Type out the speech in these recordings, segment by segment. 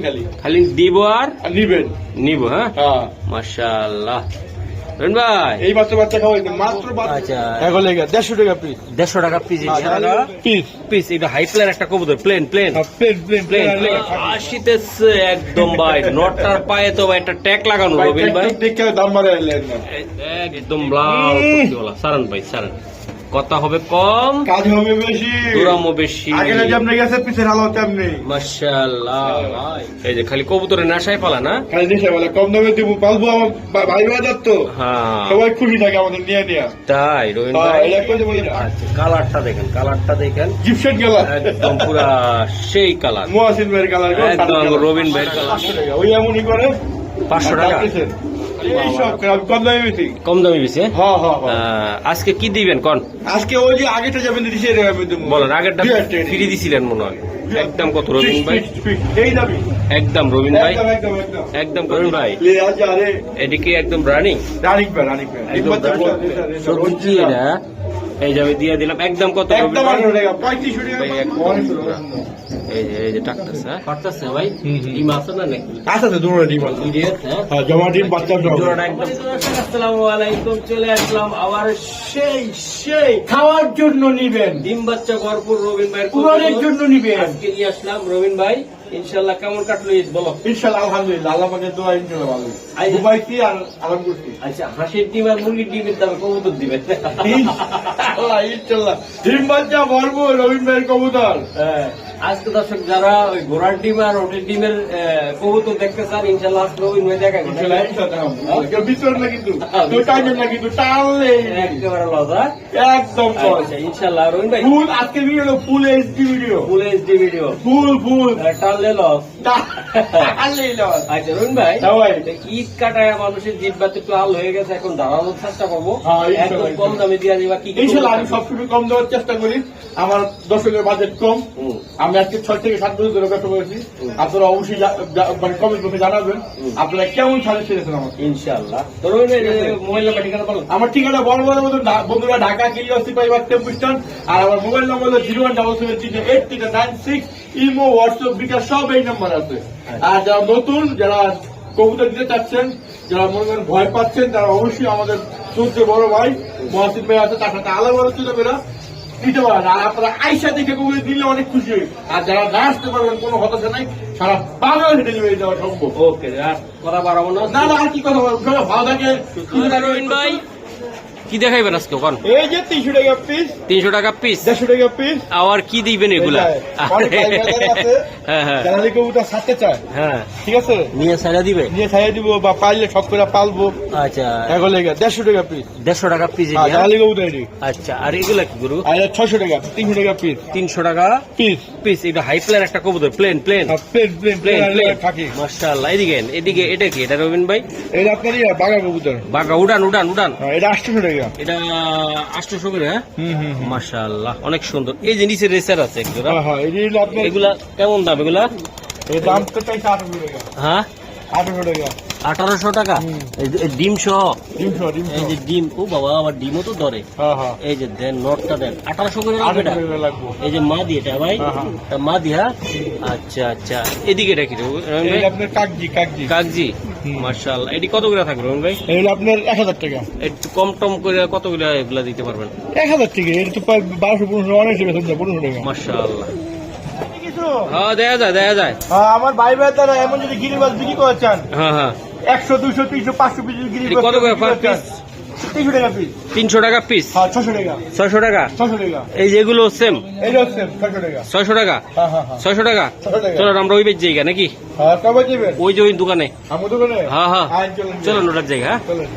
খালি খালি দিব আর নিবেন। নিব। হ্যাঁ, হ্যাঁ মাশাআল্লাহ। রবিন ভাই এই মাত্র বাচ্চা খাওয়াইছে মাত্র আচ্ছা, এখন লেগে 150 টাকা পিস। 150 টাকা পিস। পিস পিস এটা হাই প্লেন একটা কবুতর, plane plane plane plane plane plane আসিতেছে একদম ভাই। নটটার পায়ে তো ভাই একটা ট্যাগ লাগানো রবিন ভাই, দেখে দাম বাড়াইলেন না। একদম ব্লাউ করতেওয়ালা। সারান ভাই সারান, কথা হবে কম, কাজ হবে বেশি, দুরামও বেশি। আগে না যেমন গেছে পিছের হালত তেমনি। মাশাআল্লাহ ভাই, এই যে খালি কবুতরের নেশায় পালা না। খালি দেশে বলে কম দামে দিব, পালবো আমার ভাই বাজার তো। হ্যাঁ সবাই খুশি থাকে আমাদের নিয়ে নিয়ে। তাই রবিন হ্যাঁ, ভাই। এটা কইতে বলি। আচ্ছা, কালারটা দেখেন, কালারটা দেখেন, জিপসেট কালার একদম পুরা সেই কালার, মুয়াসিন ভাইয়ের কালার, একদম রবিন ভাইয়ের কালার। 500 টাকা ওই এমনই করে 500 টাকা এই সব কম দামে বেশি। কম দামি বেশি। হ্যাঁ হ্যাঁ হ্যাঁ। আজকে কি দিবেন কোন? আজকে ওই যে আগেটা যাবেন দিছি এর আমি দেব। বলেন, আগেরটা ফ্রি দিছিলেন মনে হয়। একদম কত রবিন ভাই? এই দাবি একদম রবিন ভাই, একদম একদম একদম একদম রবিন ভাই। লে আজ আরে এদিকে একদম রানিং রানিং ভাই একদম সত্যি কি এটা? এই যাবে দিয়ে দিলাম একদম কত রবিন একদম ভাই? 18 টাকা 35 ভাই টাকা একদম পুরা। এই যে টাকতেছে, হ্যাঁ কাটতেছে ভাই। ডিম আছে না নাকি? আচ্ছা তো দুটো ডিম আছে। ইডিয়েট, হ্যাঁ হ্যাঁ জমা ডিম বাচ্চা সব জোড়াটা একদম। আসসালামু আলাইকুম, চলে আসলাম আবার সেই খাওয়ার জন্য নিবেন, ডিম বাচ্চা ভরপুর রবিন ভাইয়ের কুরবানির জন্য নিবেন। আজকে নিয়ে আসলাম রবিন ভাই। ইনশাআল্লাহ কেমন কাটলো ঈদ বলো? ইনশাআল্লাহ আলহামদুলিল্লাহ, আল্লাহ পাকের দোয়া ইনশাআল্লাহ ভালো। ঘুমাইছি আর আরাম করছি। আচ্ছা, হাঁসের ডিম আর মুরগির ডিমের দামে কবুতর দিবেন? ইনশাআল্লাহ ইনশাআল্লাহ ডিম বাচ্চা ভরপুর রবীন্দ্র ভাইয়ের কবুতর। হ্যাঁ, আজকে দর্শক যারা ওই ঘোড়ার ডিম আর ওটের ডিমের কবুতর দেখতে চান, ইনশাআল্লাহ আজকে রবিন ভাই দেখাবেন। ইনশাআল্লাহ ইনশাআল্লাহ কেউ বিচরণ না কিন্তু, কেউ টাইমেন না কিন্তু, টানলে একেবারে লজা একদম আচ্ছা, ইনশাআল্লাহ রবিন ভাই। ফুল আজকে video full HD video, full HD video, full টানলে লস। টানলেই লস। আচ্ছা রবিন ভাই, হ্যাঁ ভাই। ঈদ কাটায় মানুষের জিহ্বা একটু লাল হয়ে গেছে, এখন দাঁড়ানোর চেষ্টা করবো। হ্যাঁ, একদম ইনশাআল্লাহ। কম দামে দিয়ে দিবা। কি কি ইনশাআল্লাহ আমি সবসময় কম দেওয়ার চেষ্টা করি, আমার দর্শকের বাজেট কম। আমি আজকে 6 থেকে 7 বছর ধরে ব্যবসা করেছি। আপনারা অবশ্যই মানে কমেন্ট করে জানাবেন আপনারা কেমন সাজেস্ট করেছেন আমাকে। ইনশাআল্লাহ। তো রবিন ভাই, মোবাইল নাম্বার ঠিকানা বলো। আমার ঠিকানা বড় মতো বন্ধুরা, ঢাকা কিলিয়াসি পাইবার টেম্পু স্ট্যান্ড। আর আমার মোবাইল নম্বর হলো 017738396। ইমো, হোয়াটসঅ্যাপ, বিকাশ সব এই নাম্বার আছে। আর যারা নতুন, যারা কবুতর দিতে চাচ্ছেন, যারা মনে করেন ভয় পাচ্ছেন, তারা অবশ্যই আমাদের চলছে বড় ভাই মহাসিন ভাই আছে, তার সাথে আলাদা আলোচনা করে দিতে পারেন। আর আপনারা আইসা দেখে কবুতর দিলে অনেক খুশি হই। আর যারা না আসতে পারবেন, কোনো হতাশা নাই, সারা বাংলাদেশে ডেলিভারি দেওয়া সম্ভব। ওকে, আর কথা বাড়াবো না। না না আর কি কথা বলবো, সবাই ভালো থাকে। রবিন ভাই, কি দেখাইবেন আজকে কোন? এই যে 300 টাকা পিস, 300 টাকা পিস, 150 টাকা পিস। আবার কি দিবেন এগুলা? হ্যাঁ হ্যাঁ যারা কবুতর ছাড়তে চায়, হ্যাঁ, ঠিক আছে, নিয়ে সাইরা দিবে। নিয়ে ছাড়িয়ে দিব, বা পাইলে সব করে পালবো। আচ্ছা, এখন লেগে 150 টাকা পিস, 150 টাকা পিস। জালি কবুতর এটি। আচ্ছা, আর এগুলা কি গরু? আর 600 টাকা, 300 টাকা পিস, 300 টাকা পিস পিস। এটা হাই প্লেন একটা কবুতর, plane plane plane plane plane plane থাকে। মাশাআল্লাহ। এদিকে এটা কি? এটা রবিন ভাই এটা আপনার বাঘা কবুতর। বাঘা, উড়ান উড়ান উড়ান। এটা 800 টাকা। এটা 800 করে। হ্যাঁ মাশাআল্লাহ, অনেক সুন্দর। এই যে নিচে রেসার আছে এক জোড়া। হ্যাঁ এটি আপনার, এগুলা কেমন দাম এগুলা? এর দাম তো চাইছে 800 টাকা। হ্যাঁ 800 টাকা, 1800 টাকা। ডিম সহ, ডিম এই যে ডিম। ও বাবা, আবার ডিমও তো ধরে। হ্যাঁ হ্যাঁ এই যে দেন, নটটা দেন 1800 করে লাগবে। 800 টাকা লাগবে। এই যে মা দিয়ে এটা ভাই, হ্যাঁ, হ্যাঁ। তা মা দিয়া। আচ্ছা আচ্ছা, এদিকে এটা কি রবিন ভাই? এটা আপনার কাগজি কাগজি। মাশাআল্লাহ। এটি কত করে থাকবে রবিন ভাই? এটা আপনার 1000 টাকা। একটু কম টম করে কতগুলো এগুলা দিতে পারবেন? 1000 টাকা। এটা তো 1200 অনেক টাকা, 1500 টাকা। মাশাআল্লাহ। হ্যাঁ, দেয়া যায়। আমার ভাই ভাই তারা এমন যদি গিরিবাজ বিক্রি করে চান, হ্যাঁ হ্যাঁ, 100 200 300 500 পিস গিরিবাজ কত করে per piece? 300 টাকা পিস। 300 টাকা পিস। হ্যাঁ 600 টাকা, 600 টাকা। 600 টাকা। এই যেগুলো সেম এইটা হচ্ছে 600 টাকা। 600 টাকা। হ্যাঁ হ্যাঁ হ্যাঁ 600 টাকা। 600 টাকা। চলো আমরা ওই বেচ জায়গা নাকি? হ্যাঁ কবে দিবেন? ওই যে ওই দোকানে। আমার দোকানে? হ্যাঁ হ্যাঁ, চলুন চলো ওটার জায়গা। হ্যাঁ চলুন।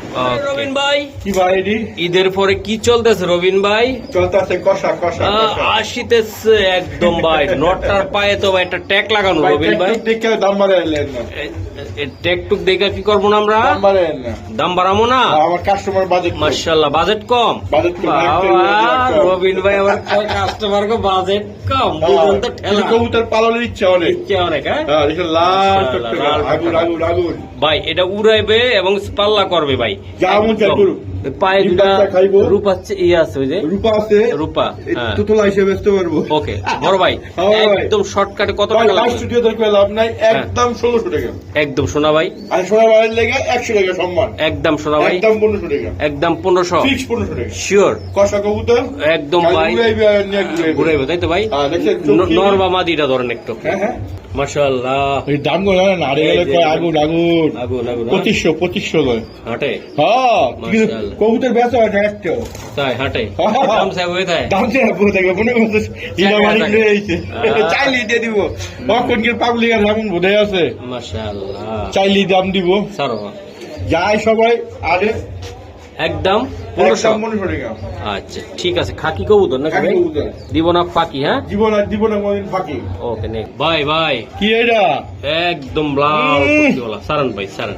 রবিন ভাই, কি ভাই এডি? ঈদের পরে কি চলতেছে রবিন ভাই? চলতেছে কষা কষা আসিতেছে একদম ভাই। নটটার পায়ে তো ভাই একটা ট্যাগ লাগানো রবিন ভাই। দেখে দাম বাড়াইলেন না, ট্যাগ টুক দেখে কি করবো না আমরা? দাম বাড়াইলেন না, দাম বাড়াবো না। আমার কাস্টমার বাজেট মাশাআল্লাহ, বাজেট কম। বাজেট কম। বাবা, রবিন ভাই আমার কাস্টমার কো বাজেট কম, দুজন তো ঠেলা। কবুতর পালনের ইচ্ছা অনেক। ইচ্ছে অনেক। হ্যাঁ হ্যাঁ এটা লাল টকটকে, লাল আগুন টকটকে। আগুন আগুন। ভাই, এটা উড়াইবে এবং পাল্লা করবে ভাই। যা মন চায় করুক। পায়ে ডিম দুটা বাচ্চা খাইবো। রূপা ইয়ে আছে ওই যে রূপা আছে, রূপা, হ্যাঁ। তোতলা হিসেবে বেচতে পারবো। ওকে বড় ভাই, হ্যাঁ, ভাই। একদম শর্টকাটে কত ভাই, টাকা লাস্ট লাগবে? ভিডিও দেখে লাভ নাই, একদম 1600 টাকা। একদম সোনা ভাই, আর সোনা বাইরের লেগে 100 টাকা সম্মান, একদম সোনা ভাই, একদম 1500 টাকা, একদম 1500 ফিক্স 1500 টাকা। শিওর, কষা কবুতর একদম খালি ভাই। ঘুরাইবে আর নিয়ে ঘুরাইবে। ঘুরাইবে তাই তো ভাই? হ্যাঁ, দেখছেন, চোখ কি- নরবা মাদিটা ধরেন একটু, হ্যাঁ, হ্যাঁ। মাশাআল্লাহ। এই দাম গুলো জানেন, আড়ে গেলে এই যে কয় আগুন আগুন, আগুন আগুন, 2500 কয়। হাটে হ্যাঁ, কিন্তু মাশাআল্লাহ। কবুতর বেচা হয় না একটাও। তাই হাটে হ্যাঁ। দাম সাহেব হয়ে যায়। দাম চেয়ে পুরো থাকবে, মনে করছে ইলা মালিক টাকা। লয়ে আইছে। হ্যাঁ। চাইলেই দিয়ে দিব। কখন কি পাবলিক আর এমন বোধহয় আছে, মাশাআল্লাহ। চাইলেই দাম দিব। সারো যায় সবাই আরে একদম একদম 1500। 1500 টাকা। আচ্ছা ঠিক আছে, খাকি কবুতর নাকি খাকি ভাই? কবুতর। দিব না ফাঁকি, হ্যাঁ জীবন আর জীবন কোনদিন ফাঁকি। ওকে নে ভাই ভাই, কি এটা? একদম লাল কুর্তিওয়ালা। সারান ভাই সারান,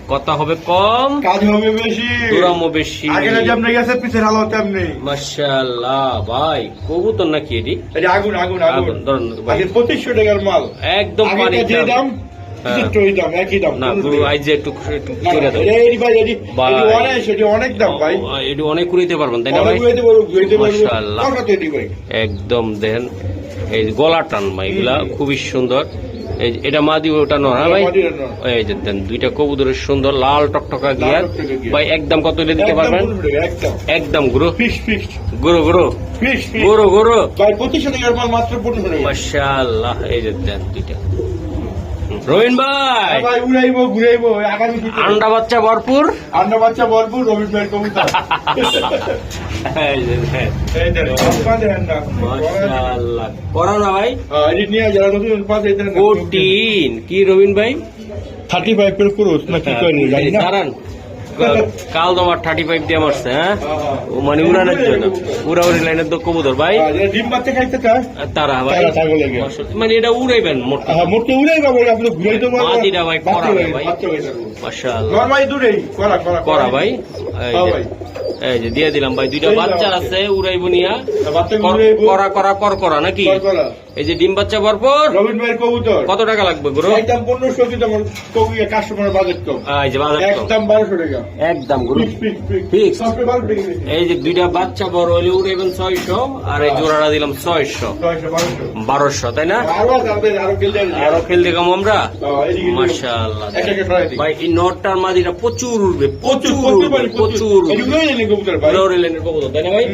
কথা হবে কম, কাজ হবে বেশি, দূরামও বেশি। আগে না যেমন গেছে পিছের হালও তেমনি। মাশাআল্লাহ ভাই, কবুতর নাকি এটি? এটা আগুন আগুন আগুন। আগুন, ধরুন ভাই। আগে 2500 টাকার মাল, একদম আগেরটা পানির যে দাম হ্যাঁ। পিছেরটা ওই দাম, একই দাম। না কোনো গুরু দাম। আই যে একটু একটু না, করে দাও এটি ভাই, এটি ভাই। অনেক, সেটি অনেক দাম ভাই। এটি অনেক কুড়িতে পারবেন তাই না অনেক ভাই? ঘুরাইতে পারবো, ঘুরাইতে পারবো। মাশাআল্লাহ। কত এটি ভাই? একদম দেন, এই যে গলা টান ভাই, এগুলা খুবই সুন্দর। এই যে এটা মাদি, ওটা নর, হ্যাঁ ভাই? এটা মাদির নর। এই যে দেন দুইটা কবুতরের সুন্দর লাল টকটকা গিয়ার টকটকা গিয়ার। ভাই, একদম কত দিতে একদম পারবেন? 1500 টাকা, একদম। একদম গুরু ফিক্স ফিক্স গুরু গুরু ফিক্স ফিক্স। গুরু গুরু। ভাই 2500 টাকার মাল মাত্র 1500 টাকা। মাশাআল্লাহ, এই যে দেন দুইটা। রবিন ভাই, হ্যাঁ ভাই, উড়াইবো ঘুরাইবো আগামী দিনে। আন্ডা বাচ্চা ভরপুর। আন্ডা বাচ্চা ভরপুর, রবি ভাইয়ের কবুতর। এই যে দেন। এই দেন, আপনার দেখেন না। মাশাআল্লাহ, করো না ভাই। হ্যাঁ, এটি নিয়ে যারা নতুন পাশে এই দেন না। কোটিন কি রবিন ভাই? 35 এর পুরুষ না কি করেন জানি না। দাঁড়ান, কাল তোমার 35 দিয়ে মারছে, হ্যাঁ? হ্যাঁ, হ্যাঁ। ও মানে উড়ানোর জন্য, উড়াউড়ি লাইনের তো কবুতর ভাই। হ্যাঁ, যারা ডিম বাচ্চা খাইতে চায়, আর তারা ভাই তারা ছাগল লাগে। মানে এটা উড়াইবেন মোট। হ্যাঁ, মোটে উড়াইবা বলে আপনি ঘুরাইতে পারবেন। মাটিটা ভাই করা বাচ্চা ভাই। ভাই, বাচ্চা ভাই থাকবো। মাশাআল্লাহ, নরমালি দূরেই করা করা করা ভাই। এই হ্যাঁ যে, ভাই। এই যে দিয়ে দিলাম ভাই, দুইটা এই যে বাচ্চা আমাকে। আছে উড়াইবো নিয়া। বাচ্চা কর- ঘুরাইবো। করা করা কর করা নাকি? করা। এই যে ডিম বাচ্চা ভরপুর। রবিন ভাইয়ের কবুতর কত টাকা লাগবে গুরু? একদম 1500, কিন্তু আমার কবিয়া কাস্টমার বাজেট কম। এই যে বাজার কম। একদম 1200 টাকা। একদম গুরু ফিক্স ফিক্স ফিক্স Fix। সবচেয়ে ভালো টাকা দিয়েছি। এই যে দুইটা বাচ্চা বড় হলে উড়াইবেন 600, আর এই জোড়াটা দিলাম 600, 600 1200 1200 তাই না? আরো আছে, আরো গেলে আরো খেল দেখাম আমরা। এদিকে মাশাআল্লাহ, এটাকে সরাই দিই। ভাই এই নটটার মাদিটা প্রচুর উড়বে, প্রচুর প্রচুর উড়বে, প্রচুর প্রচুর এই উড়ে যায়নি কবুতর ভাই। উড়ে লাইনের কবুতর তাই না ভাই?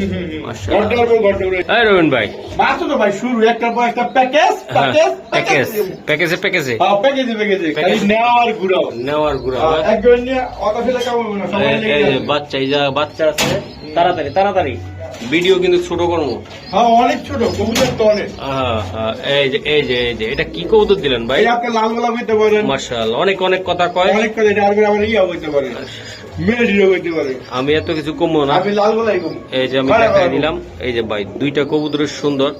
মাশাআল্লাহ। ঘন্টার পর ঘন্টা উড়ে। এই রবিন ভাই, মাত্র তো ভাই শুরু, একটার পর একটা প্যাকেজ প্যাকেজ প্যাকেজ প্যাকেজে প্যাকেজে হ্যাঁ, প্যাকেজে প্যাকেজে খালি নেওয়া আর ঘুরাও। নেওয়ার গুড়া। একজন নিয়ে অত ফেলে কামাবো না, সবাই এই লেগে যে যাবে। বাচ্চা, এই যা বাচ্চা আছে, তাড়াতাড়ি তাড়াতাড়ি ভিডিও কিন্তু ছোট করবো। হ্যাঁ, অনেক ছোট কবুতর তো অনেক। এই যে এই যে এই যে এটা কি কবুতর দিলেন ভাই? এই আপনি লাল গোলাপ হইতে পারেন, মাশাআল্লাহ, অনেক অনেক কথা কয়। অনেক কাজ এটা আর আবার ইয়া হইতে পারে, মেয়েটিও হইতে পারে। আমি এত কিছু কমবো না। আমি লাল গোলাই কম। এই যে আমি দেখাই দিলাম, এই যে ভাই দুইটা কবুতরের সুন্দর।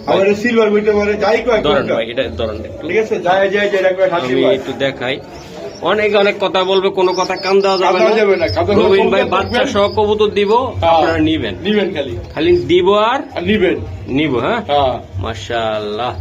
আবার সিলভার হইতে পারে, যাই কয় ধরেন কোনটা। ভাই, এটা ধরেন একটু, ঠিক আছে, যায় যায় যায় রাখবে ঠাকি আমি ভাই। একটু দেখাই। অনেক অনেক কথা বলবে, কোনো কথা কান দেওয়া কান দেওয়া যাবে না, কান দেওয়া রবিন ভাই কবুতর বাচ্চা দেখবেন। সহ কবুতর দিব, হ্যাঁ। আপনারা নিবেন, নিবেন খালি, খালি দিব আর আর নিবেন। নিব, হ্যাঁ? হ্যাঁ, মাশাআল্লাহ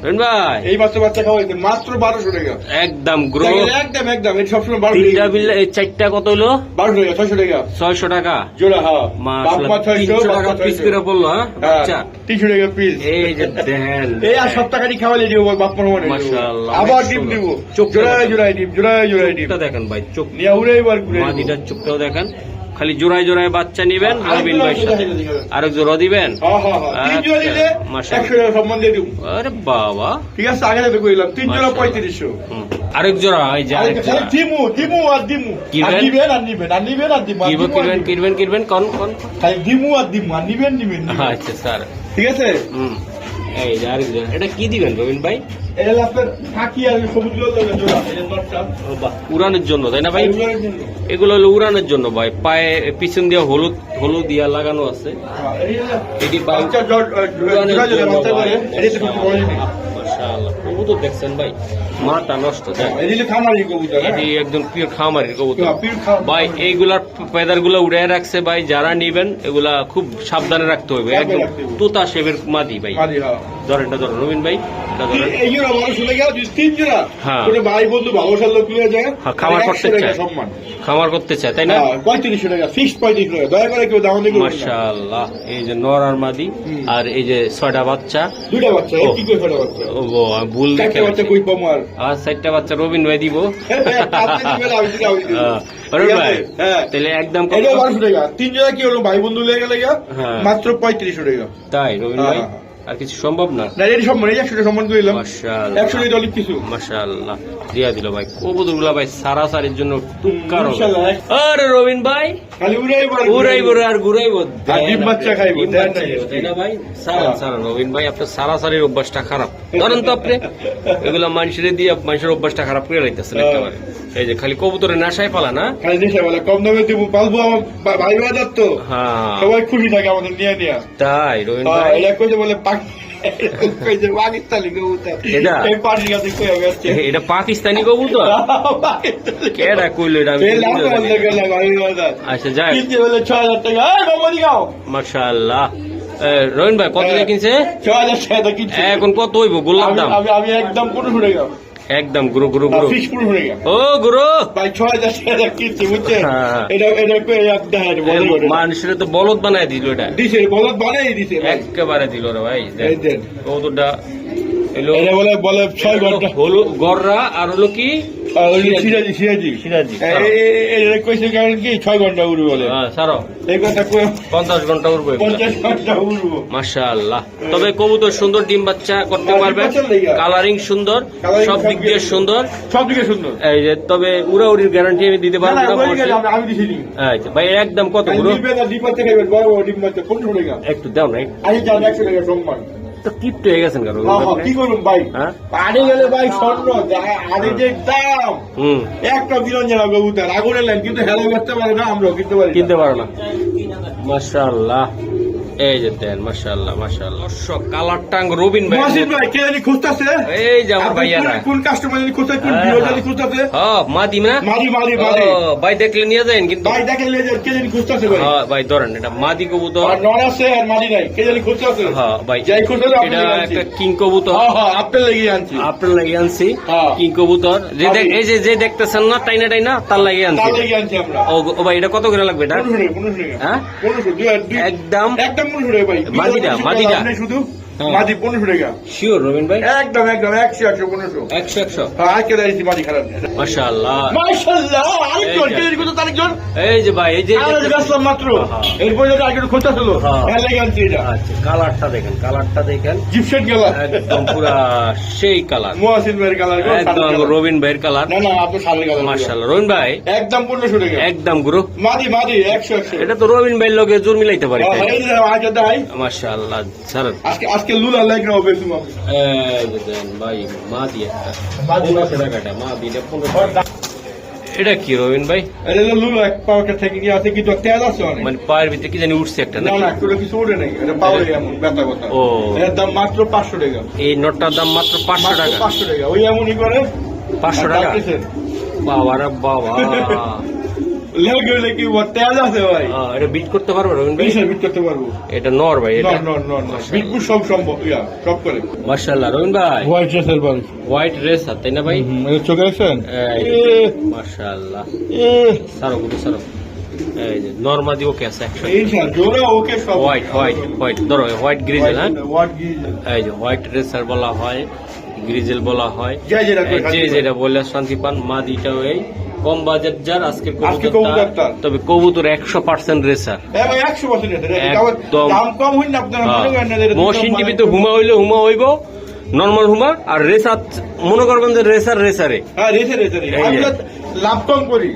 রবিন ভাই, এই বাচ্চা বাচ্চা খাওয়াইতে মাত্র 1200 টাকা। একদম গ্রো। একদম একদম, এটা সবসময় 1200 তিনটা টাকা। বিল, এই চারটা কত হলো? 1200 টাকা, 600 টাকা 600 টাকা। জোড়া। হ্যাঁ, মাশাআল্লাহ, বাপ মা 600, 300 টাকা বাচ্চা পিস 600। করে পড়লো, হ্যাঁ? হ্যাঁ, আচ্ছা, 300 টাকা পিস। এই যে দেন, এই আর সপ্তাহখানি খাওয়ালে দিব বাপ মার মনে মাশাআল্লাহ, আবার অনেক ডিম সুন্দর। দিব, চোখটা জোড়ায় দেখেন। জোড়ায় ডিম, জোড়ায় জোড়ায় ডিম। চোখটা দেখেন ভাই, চোখ নিয়ে উড়ে এবার ঘুরে মাদিটার চোখটাও দেখেন। খালি জোড়ায় জোড়ায় বাচ্চা নিবেন, আর রবিন ভাই জোড়া সাথে দিতে হবে। আরেক জোড়া দিবেন। হ্যাঁ হ্যাঁ হ্যাঁ, 3 জোড়া দিলে মাশাআল্লাহ। 100 টাকা সম্মান দিয়ে দিব। আরে বাবা, ঠিক আছে, আগে তো কইলাম 3 জোড়া মাশাআল্লাহ। 3500। হুম। আরেক জোড়া, এই যে আরেক জোড়া। দিমু দিমু আর দিমু, কিনবেন? আর নিবেন আর নিবেন আর নিবেন আর দিমু, আর কিনবেন দিমু আর কিনবেন দিমু। কিনবেন কিনবেন কোন কোন? খালি দিমু আর দিমু আর নিবেন নিবেন নিবেন। আচ্ছা স্যার, ঠিক আছে, হুম। এই যে আরেক জোড়া, এটা কি দিবেন রবিন ভাই? এটা হলো আপনার কাকি আর সবুজ জোড়া জোড়া, এটা নটটা ও বাহ, উড়ানোর জন্য তাই না ভাই? এগুলোর জন্য। এগুলো হলো উড়ানোর জন্য ভাই, পায়ে পিছন দিয়ে হলুদ হলুদ দিয়া লাগানো আছে। হ্যাঁ, এই হলো এটি পায়ে বাচ্চা উড়ানোর জোড়া জোড়া জন্য বাচ্চা ভাই। করে, এটা তো কিছু বলেনি। মাশাআল্লাহ, কবুতর দেখছেন ভাই, মাথা নষ্ট দেখ। এদিকে খামারি কবুতর, হ্যাঁ? এটি একদম পিওর খামারের কবুতর পিওর খামার। ভাই। এইগুলার পেদার গুলা উড়ে রাখছে ভাই, যারা নিবেন এগুলা খুব সাবধানে রাখতে হবে, একদম রাখতে হবে। তোতা শেপের মাদি ভাই। মাদি, হ্যাঁ। ধরেন রবিন ভাই এটা ধরেন। এই জোড়া মানুষ শুনে গেল 3 জোড়া হ্যাঁ। কোনো ভাই বন্ধু ভালোবাসার লোক নিয়ে যায় হ্যাঁ, খামার করতে 100 টাকা চায়। সম্মান। খামার করতে চায় তাই না? 3500 টাকা ফিক্সড 3500 টাকা, দয়া করে কেউ দাম দিয়ে করবেন না। মাশাআল্লাহ, এই যে নর আর মাদি, আর এই যে 6টা বাচ্চা। দুইটা বাচ্চা ও। কি করে ফেলা বাচ্চা ও গো, আমি ভুল দেখে চারটা বাচ্চা কই পাবো আর 4টা বাচ্চা রবিন ভাই দিব। আপনি দিবেন, আমি দিলাম, আমি দিলাম। রবিন ঠিক ভাই আছে? হ্যাঁ তাহলে একদম কত? এটা 1200 টাকা 3 জোড়া কি হলো ভাই বন্ধু লেগে গেলে হ্যাঁ। মাত্র 3500 টাকা। তাই রবিন ভাই হ্যাঁ। আর কিছু সম্ভব না? না এটি সম্মান, এই 100 টাকা সম্মান করে দিলাম। মাশাআল্লাহ 100 টাকা অনেক কিছু। মাশাআল্লাহ দিয়া দিল ভাই। কবুতরগুলা ভাই সারাসারির জন্য টুক্কার হবে। ইনশাআল্লাহ। আরে রবিন ভাই খালি উড়াইবো আর ঘুরাইব আর ঘুরাইব, আর ডিম বাচ্চা খাইবো, ডিম দেন বাচ্চা না। খাইবো, তাই না ভাই? সারা রবিন ভাই আপনার সারাসারির অভ্যাসটা খারাপ, ধরেন তো আপনি এগুলা মানুষের দিয়ে মানুষের অভ্যাসটা খারাপ করে লাইতেছেন একেবারে। এই যে খালি কবুতরের নেশায় পালা না। খালি দেশে বলে কম দামে দিব, পালবো আমার ভাই বাজার তো হ্যাঁ সবাই খুশি থাকে আমাদের নিয়ে নিয়ে। তাই রবিন ভাই। এটা কইছে বলে কইছে পাকিস্তানি কবুতর এটা? এই পার্টির কাছে কই হবে আজকে এটা পাকিস্তানি কবুতর? কেডা কইলো এটা? আমি এই লাভ বুঝতে বন্ধ পারি না। করলাম ভাই বাজার আচ্ছা যাই, কিনতে বলে 6000 টাকা। এই মামনি গাও মাশাআল্লাহ। রবিন ভাই কত দিয়ে কিনছে? 6000 টাকা কিনছে। এখন কত হইব গোল্লার দাম? আমি একদম 1500 টাকা একদম গুরু গুরু গুরু। ফিক্স 1500 টাকা ও গুরু ভাই 6000 টাকা কিনছে বুঝছেন। হ্যাঁ। এটা কই এক দেখায় বলে করে মানুষের তো বলদ বানায় দিল এটা, দিছে বলত বানাই দিছে ভাই। একেবারে দিল রে ভাই। এই দেন। কবুতরটা এলো এটা বলে 6 ঘন্টা হলো গররা আর হলো কি আর ওই সিরাজি সিরাজি সিরাজি। এটা কইছে কারণ কি 6 ঘন্টা উড়বে বলে সারো এই কথা কই 50 ঘন্টা উড়বে। 50 ঘন্টা উড়বো। মাশাআল্লাহ। তবে কবুতর সুন্দর ডিম বাচ্চা করতে পারবে, কালারিং সুন্দর, সব দিক দিয়ে সুন্দর, সব দিকে সুন্দর। এই যে তবে উড়াউড়ির গ্যারান্টি আমি দিতে না পারবো না না ওই অবশ্যই। গেলে আমি দিছি নি আচ্ছা ভাই একদম কত গুরু? দিবেন না ডিম বাচ্চা খাইবেন বড় বড় ডিম বাচ্চা 1500 টাকা। একটু দাও নাই আই যান 100 টাকা সম্মান। তো কিপটে হয়ে গেছেন কেন? কি করুন ভাই হ্যাঁ? আড়ে গেলে ভাই স্বর্ণ আড়ে যে দাম হুম একটা বিরন জানা কবুতর আগুনে নেন কিন্তু হেলা করতে পারে না, আমরাও কিনতে পারি না। কিনতে পারো না। মাশাআল্লাহ, এই যে দেন মাশাআল্লাহ মাশাআল্লাহ। সব কালার টাং রবিন ভাই। মহসিন ভাই কে জানি খুঁজতেছে, এই যে আমার ভাইয়ারা। কোন কাস্টমার জানি খুঁজতেছে, কোন হ্যাঁ, বিরো হ্যাঁ। জানি খুঁজতেছে। হ্যাঁ মাদি না? মাদি মাদি ও, মাদি ভাই দেখলে নিয়ে যাবেন কিন্তু। ভাই দেখেন কে জানি খুঁজতেছে ভাই। হ্যাঁ ভাই ধরেন এটা মাদি কবুতর। আর নর আছে আর মাদি নাই, কে জানি খুঁজতেছে। হ্যাঁ ভাই যাই খুঁজতেছে আপনি এটা আনছি। একটা কিং কবুতর। হ্যাঁ হ্যাঁ আপনার লেগে আনছি। আপনার লাগিয়ে আনছি হ্যাঁ। কিং কবুতর। যে মাদি। এই যে দেখতেছেন না টাইনা টাইনা তার লাগিয়ে আনছি। তার লেগে আনছি আমরা। ও ভাই এটা কত করে লাগবে এটা? 1500 টাকা হ্যাঁ? 1500 একদম একদম 1500 টাকা ভাই। মাদিটা, মাদিটা। আপনি শুধু হ্যাঁ। মাদি 1500 টাকা শিওর রবিন ভাই? একদম একদম 100 1500 100 আজকে দাঁড়িয়েছি মাদি খারাপ নেই। মাশাআল্লাহ। মাশাআল্লাহ আরেকজন এই যে। কে জানি কোথাও তারেকজন এই যে ভাই এই যে আর আসলাম মাত্র হ্যাঁ। এরপরে যদি আরেকজন খুঁজতেছিল হ্যাঁ। হ্যাঁ লেগে আনছি এটা আচ্ছা কালারটা দেখেন জিপসেট গেল একদম পুরা সেই কালার, মহাসিন ভাইয়ের কালার একদম রবিন ভাইয়ের কালার। না না আপনার সামনে কালার মাশাআল্লাহ রবিন ভাই একদম 1500 টাকা একদম গুরু। মাদি মাদি 100 এটা তো রবিন ভাইয়ের লগে জোর মিলাইতে পারি তাই না? এই যে আজ দাই মাশাআল্লাহ স্যার। আজকে লুলা লাগে না হবে তুমি এই যে দেন ভাই মাদি একটা মাদি 1500 টাকাটা মাদি এটা 1500 এটা কি রবিন ভাই? এটা হলো লুলা এক পাউকে থেকে কি আছে কিন্তু তেল আছে অনেক মানে পায়ের ভিতরে কি জানি উঠছে একটা না নাকি? না কোনো কিছু ওঠে নাই এটা পাউরে এমন ব্যথা কথা ও। এর দাম মাত্র 500 টাকা এই নটটার দাম মাত্র 500 মাত্র টাকা। 500 টাকা ওই এমনই করে 500 টাকা? বাবা রে বাবা। লেগে কি ও তেল আছে ভাই এটা বিট করতে পারবে রবিন ভাই? বিশাল বিট করতে পারবো এটা নর ভাই এটা? বিটপুর সব সম্ভব সব করে মাশাআল্লাহ রবিন ভাই হোয়াইট ড্রেসের বাড়ি হোয়াইট ড্রেস তাই না ভাই? এটা চোখে আছেন মাশাআল্লাহ সারো গুলো সারো। এই যে নরমাদি ওকে আছে 100। এই স্যার জোরে ওকে সব হোয়াইট ধরো হোয়াইট গ্রিজেল। হ্যাঁ হোয়াইট গ্রিজেল এই যে হোয়াইট রেসার বলা হয়, গ্রিজেল বলা হয়, যেটা করে যে যেটা বললে শান্তি পান। মাদিটাও এই কম বাজেট যার আজকে কবুতরটা। তবে কবুতর 100% রেসার হ্যাঁ ভাই 100% এটা একদম। দাম কম হইন না আপনারা মনে করেন না এটা মহসিন টিভিতে হুমা হইলে হুমা হইব নর্মাল হুমা, আর রেসার মনে করবেন যে রেসারে। হ্যাঁ রেসে এই আমি যে। তো লাভ কম করি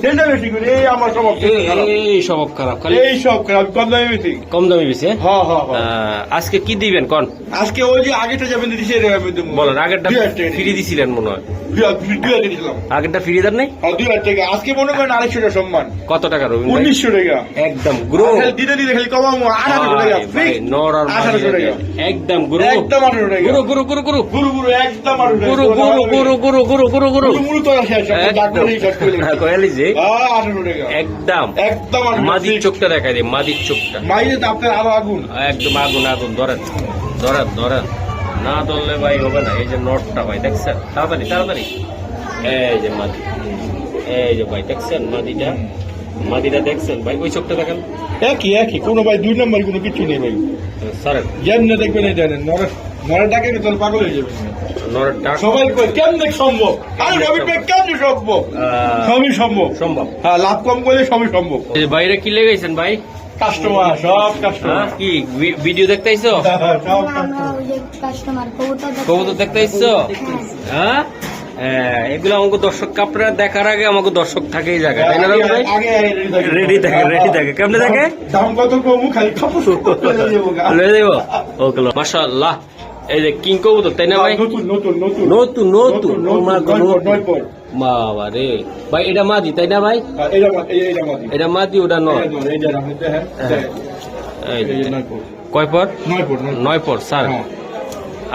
সেটা বেশি করি এই আমার স্বভাব খারাপ। এই স্বভাব খারাপ, খালি এই সব খারাপ কম দামে বেশি কম দামি বেশি। হ্যাঁ হ্যাঁ হ্যাঁ আজকে কি দিবেন কন? আজকে ওই যে আগেটা যাবেন দিছি এটা আমি দেবো বলেন। আগেরটা 2000 টাকা ফ্রি দিছিলেন মনে হয়? 2000 দিলাম আগেরটা ফ্রি দেন নাই? হ্যাঁ 2000 টাকা আজকে মনে করেন 250 টাকা সম্মান কত টাকা রবিন ভাই? 1900 টাকা একদম গ্রো। খালি দিতে দিতে খালি কমাবো 1800 টাকা ভাই, নর আর 1800 টাকা একদম গ্রো একদম 1800 টাকা গুরু গুরু গুরু গুরু গুরু গুরু একদম 1800 টাকা গুরু গুরু গুরু গুরু গুরু গুরু গুরু গুরু গুরু তো শেষ ডাক করে শেষ করে কয়ালি যে 1800 টাকা একদম একদম 1800 মাদির চোখটা দেখাই দে, মাদির চোখটা মাইরে তো আপনার আরো আগুন একদম আগুন আগুন। ধরেন না ধরলে ভাই হবে না। এই যে নটটা ভাই দেখছেন, তাড়াতাড়ি তাড়াতাড়ি। এই যে মাদি, এই যে ভাই দেখছেন মাদিটা, মাদিটা দেখছেন ভাই, ওই চোখটা দেখেন। একই একই, কোনো ভাই 2 নম্বর কোনো কিছু নেই ভাই। স্যার যেমনি দেখবেন এই জানেন, নরের ডাকে তাহলে পাগল হয়ে যাবে। নরের ডাক সবাই কই কেমনে সম্ভব? আরে রবি ভাই কেমনে সম্ভব? সবই সম্ভব, সম্ভব। হ্যাঁ, লাভ কম করলে সবই সম্ভব। এই যে বাইরে কি লেগেছেন ভাই? কাস্টমার, সব কাস্টমার। কি ভিডিও দেখতে আইছো? সব কবুতর দেখতে আইছো? হ্যাঁ, এগুলো আমাকে দর্শক, আপনারা দেখার আগে আমাকে দর্শক থাকেই জায়গা, তাই না রবি ভাই? রেডি থাকে, রেডি থাকে। কেমনে থাকে? দাম কত কমু খালি খাবো লয়ে যাবো। ওকে, মাশাআল্লাহ। এই যে কিং কবুতর, তাই না ভাই? নতুন নতুন নতুন নতুন নতুন বাবা রে ভাই, এটা মাদি তাই না ভাই? এটা মাদি, ওটা নয়। কয় পর? 9 পর স্যার।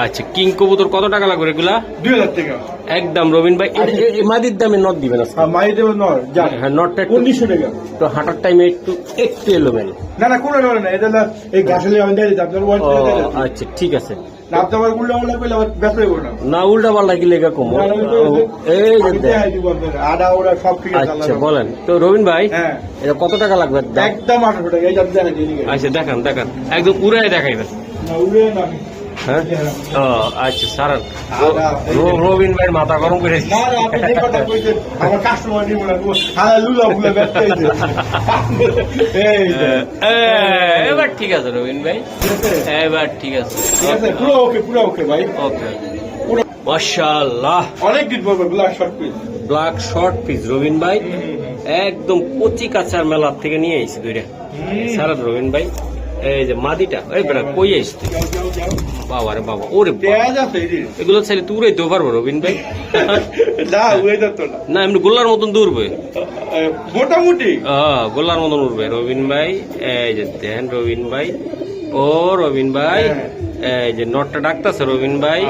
আচ্ছা, কিং কবুতর কত টাকা লাগবে এগুলা? 2000 টাকা একদম। রবিন ভাই এই মাদির দামে নট দিবেন? মাই দেব নর, হ্যাঁ, নটটা 1900 টাকা। তো হাঁটার টাইমে একটু একটু এলোমেলো। না না, কোনো নর না, এটা এই গাছলে আমি দিয়ে দিই আপনার ওয়ান। আচ্ছা ঠিক আছে। না আপনি আমার উল্টা উল্টা কইলে আবার ব্যবসা করব না। না উল্টা পাল্টা কি লেখা কম? এই যে আদা ওরা সব ঠিক আছে। আচ্ছা বলেন তো রবিন ভাই, হ্যাঁ, এটা কত টাকা লাগবে? একদম 800 টাকা। এই যাচ্ছে না দিদি। আচ্ছা দেখান দেখান, একদম উড়াই দেখাইবেন। না উড়ে না। হ্যাঁ, ও আচ্ছা সারান। রবিন ভাইয়ের মাথা গরম করে। না না, আপনি যে কথা কইছেন আমার কাস্টমার নিব না। হালা লুলা ফুলা ব্যস্ত হইছে। এই এবার ঠিক আছে রবিন ভাই, এবার ঠিক আছে। ঠিক আছে, পুরো ওকে, পুরো ওকে ভাই। ওকে, মাশাআল্লাহ। অনেক দিন পর black short piece. Black short piece Robin ভাই, একদম কচি কাঁচার মেলার থেকে নিয়ে আইছি দুইটা। সারান রবিন ভাই, এই যে মাদিটা, এই বেটা কই আইছি? বাবা রে বাবা, ওরে পেঁয়াজ আছে এগুলো ছেলে তুই উড়াইতেও পারবো রবিন ভাই? না উড়ে যেত না। না এমনি গোল্লার মতন দৌড়বে, মোটামুটি গোল্লার মতন উঠবে রবিন ভাই। এই যে দেন রবিন ভাই, ও রবিন ভাই, এই যে নটটা ডাকতেছে রবিন ভাই।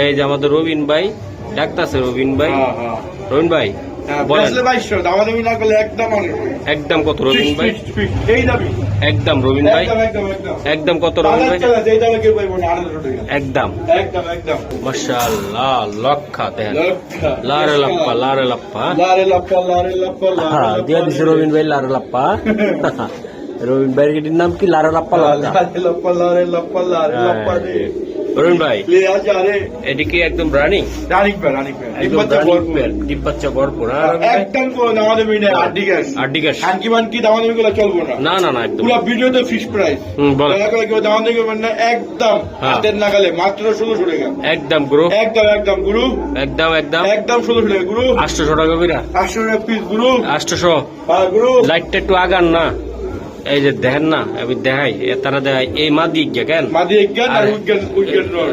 এই যে আমাদের রবিন ভাই ডাকতেছে রবিন ভাই। রবিন ভাই বলেন, একদম কত রবিন ভাই? একদম রবিন ভাই, একদম কত রবিন ভাই? একদম মাশাআল্লাহ, লক্ষা দেন। লারে লাপ্পা, লারে লাপ্পা দিয়া দিছে রবিন ভাই, লারে লাপ্পা। রবিন ভাইয়ের গেটির নাম কি? লারে লাপ্পা। রবিন ভাই এটি কি একদম রানিং? ডিপ বাচ্চা ভরপুর। একদম চলবো না। না না না, একদম পুরো ভিডিওতে ফিক্স প্রাইস। একদম হাতের নাগালে মাত্র 1600 টাকা। একদম গুরু, একদম একদম গুরু, একদম একদম একদম 1600 টাকা গুরু। 800 টাকা বিরা, 800 টাকা পিস গুরু, 800। গুরু লাইটটা একটু আগান না। এই যে দেখেন না, আমি দেখাই, তারা দেখাই এই মাদি কেন মাদি আর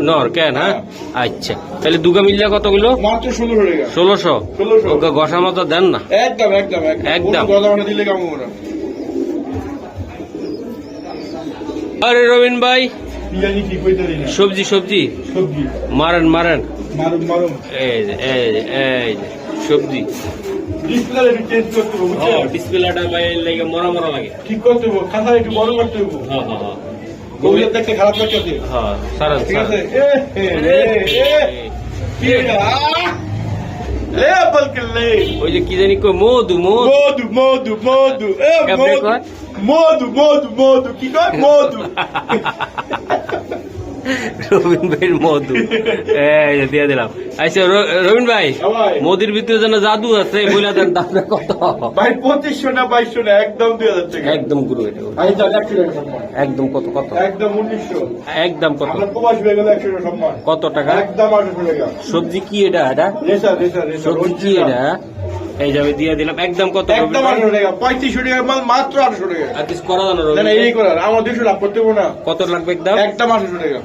নর কেন? হ্যাঁ আচ্ছা, তাহলে দুগা মিললে কতগুলো? মাত্র 1600 টাকা। 1600 ঘষা মতো দেন না। একদম একদম একদম দিলে কেমন? আরে রবিন ভাই, বিরিয়ানি কি কইতে দিনা? সবজি সবজি সবজি মারেন মারেন। মারুম মারুম। এই যে এই যে এই যে সবজি। ডিসপ্লে চেঞ্জ করতে হবে, বুঝছেন? ডিসপ্লেটা ভাই লাগে মরা মরা লাগে, ঠিক করতে হবে, খাতা একটু বড় করতে হবে। হ্যাঁ হ্যাঁ হ্যাঁ, গোবিল দেখতে খারাপ লাগছে। হ্যাঁ সারান ঠিক আছে। ওই যে কি জানি কই, মধু মধু মধু মধু মধু কেমনে কয়? মধু মধু মধু কি কয়? মধু। রবিন ভাইয়ের মধু, এই যে দিয়ে দিলাম। আচ্ছা রবিন ভাই, মধুর ভিতরে যেন জাদু আছে, বইলা দেন দামটা কত? ভাই 2500 না 2200 না, একদম 2000 টাকা। একদম গুরু, এটা একদম কত কত? একদম 1900। একদম কত? আমরা প্রবাসী হয়ে গেলে 100 টাকা সম্মান। কত টাকা? একদম 800 টাকা। সবজি কি এটা? এটা রেসা রেসা রেসা সবজি কি এটা? এই যাবে দিয়ে দিলাম। একদম কত? একদম 800 টাকা। 3500 টাকা মাল মাত্র 800 টাকা। আর কিছু করা জানো? না না, এই করার আমার 200 লাভ করতে হবে না। কত লাগবে? একদম একদম 800 টাকা।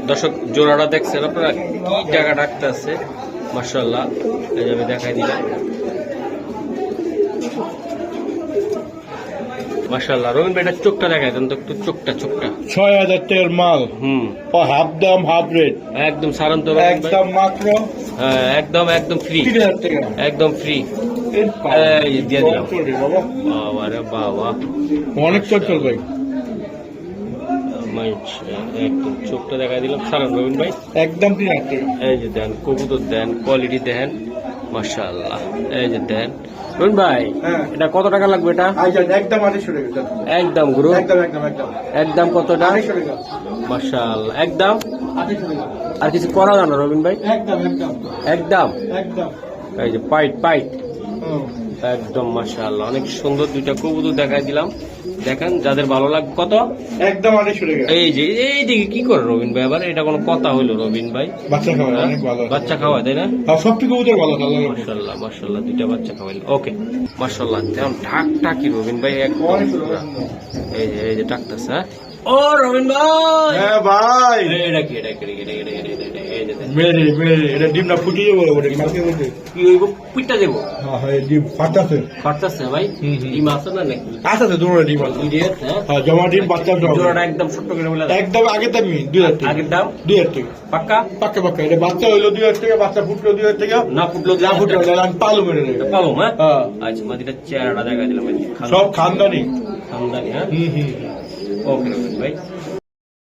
দর্শক জোড়াটা দেখছেন আপনারা, কি টাকা ডাকতে আছে মাশাআল্লাহ। এই যাবে দেখাই দিলাম মাশাআল্লাহ। রবিন ভাই এটা চোখটা দেখাই দেন তো একটু, চোখটা 6000 টাকার মাল। হাফ দাম হাফ রেট। একদম সারান্ত একদম মাত্র। হ্যাঁ একদম একদম ফ্রি, 3000 টাকা একদম ফ্রি। এই দিয়ে দিলাম। বাবা রে বাবা, অনেক চঞ্চল ভাই। একদম চোখটা দেখা দিলাম সারা রবিন ভাই। একদম 3000 টাকা। এই যে দেন কবুতর দেন, কোয়ালিটি দেন, মাশাআল্লাহ। এই যে দেন রবিন ভাই, হ্যাঁ। এটা কত টাকা লাগবে? এটা একদম 2800 টাকা। একদম গুরু, একদম একদম একদম একদম কতটা? 2800 টাকা। মাশাআল্লাহ, একদম। 2800 টাকা। আর কিছু করা যায় না রবিন ভাই? একদম একদম একদম। একদম। এই যে পাইট পাইট হুম। একদম মাশাআল্লাহ, অনেক সুন্দর দুইটা কবুতর দেখাই দিলাম। দেখেন যাদের ভালো লাগবে। কত? একদম 2800 টাকা। এই যে এইদিকে কি করে রবিন ভাই আবার? এটা কোনো কথা হইলো রবিন ভাই? বাচ্চা খাওয়ায় অনেক ভালো। বাচ্চা খাওয়ায় তাই না? আর সবটুকু কবুতর ভালো আল্লাহ। মাশাআল্লাহ মাশাআল্লাহ, দুইটা বাচ্চা খাওয়াইল। ওকে মাশাআল্লাহ। তেমন ঢাক টাকি রবিন ভাই একদম অনেক পুরা। এই যে ডাকতেছে। হ্যাঁ ও রবিন ভাই, হ্যাঁ ভাই। এটা কি এটা কি এটা কি, এটা এই যে দেন। মেরে মেরে এটা ডিমটা ফুটিয়ে বলে ওটা মাকে বলতে। কি হইব? পিঠটা দেবো। হ্যাঁ হ্যাঁ ডিম ফাটাছে। ফাটতেছে ভাই। হুম, হুম। ডিম আছে না নাকি? আছে দুটো ডিম আছে। দুই দিয়ে আছে, হ্যাঁ? হ্যাঁ জমা ডিম বাচ্চা জোড়াটা একদম ছোট্ট করে বলে দাও। একদম আগে দামি 2000 টাকা। আগের দাম 2000 টাকা। পাক্কা? পাক্কা পাক্কা এটা বাচ্চা হইলো 2000 টাকা, বাচ্চা ফুটলো 2000 টাকা। না ফুটলো না ফুটলো আমি পালু মেরে দেবো। পাবো, হ্যাঁ? হ্যাঁ আচ্ছা মাদিটা চেহারাটা দেখা দিলাম। সব খানদানি। খানদানি, হ্যাঁ? হুম হুম। ওকে রবিন ভাই।